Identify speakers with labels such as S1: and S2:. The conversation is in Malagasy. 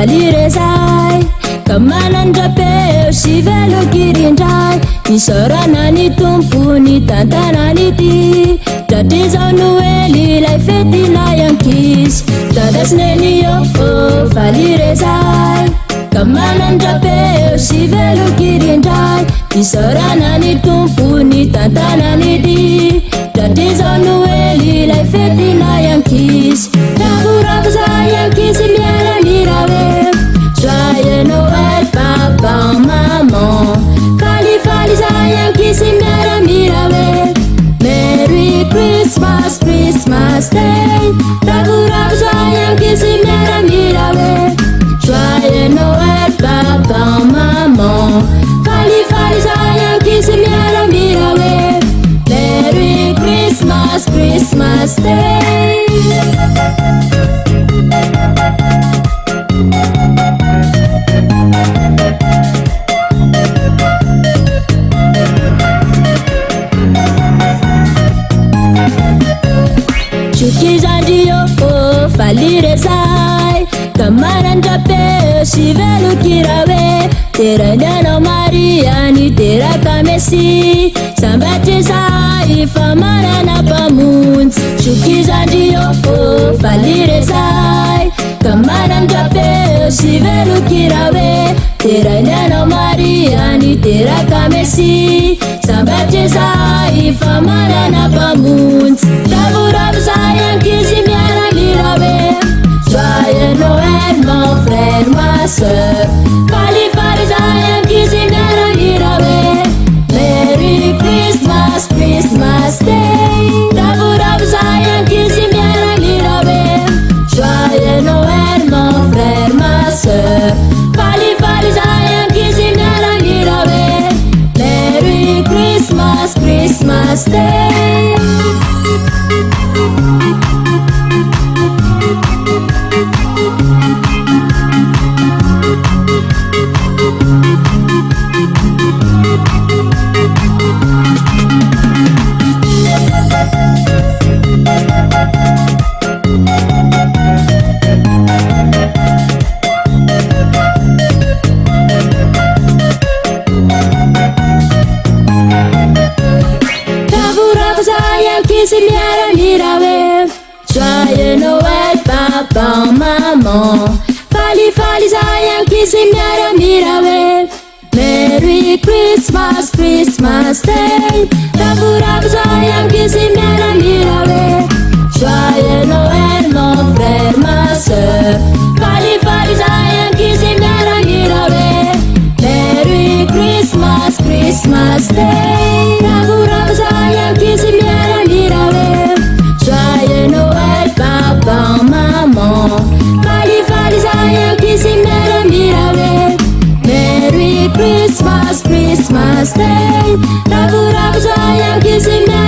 S1: valirezay kamanandrapeo sy velokirindray isorana ny tompony tantanany ity dratrizao noely lay fetinay ankisy dadasneny io valirezay kamanandrapeo sy velokirindray isorana ny tompony tantanany ity dratrizao noely lay fetinay ankisy ravoravo zay ankisy miaramirawe Joyeux Noël, papa, maman. Fali, fali, zay ankisy miaramirawe. Merry Christmas, Christmas Day. Ravoravo zay ankisy miaramirawe. Joyeux Noël, papa, maman. Fali, fali, zay ankisy miaramirawe. Merry Christmas, Christmas Day. Chukizandio valirezay kamanandrapeo sy velokirawe teranyanao Maria ny teraka Mesy sambatrezay fa manana mpamonjy chukizandio valirezay kamanandrapeo sy velokirawe teranyanao Maria ny teraka Mesy sambatrezay fa manana mpamonjy ravoravo zay ankisy miaramirawe. Joyeux Noël mon frère ma sœur fali fali zay ankisy miaramirawe. Merry Christmas, Christmas Day. Ravoravo zay ankisy miaramirawe. Joyeux Noël mon frère ma sœur fali fali zay ankisy miaramirawe. Merry Christmas, Christmas Day. Joyeux Noël, papa, maman. Fali, fali, zay ankisy miaramirawe. Merry Christmas, Christmas Day. Ravoravo zay ankisy miaramirawe. Joyeux Noël, mon frère, ma sœur. Fali, fali, zay ankisy miaramirawe. Merry Christmas, Christmas Day. Ravoravo zay ankisy miaramirawe. Joyeux Noël, papa, maman. Fali, fali, zay ankisy miaramirawe. Merry Christmas, Christmas Day. Ravoravo zay ankisy miaramirawe.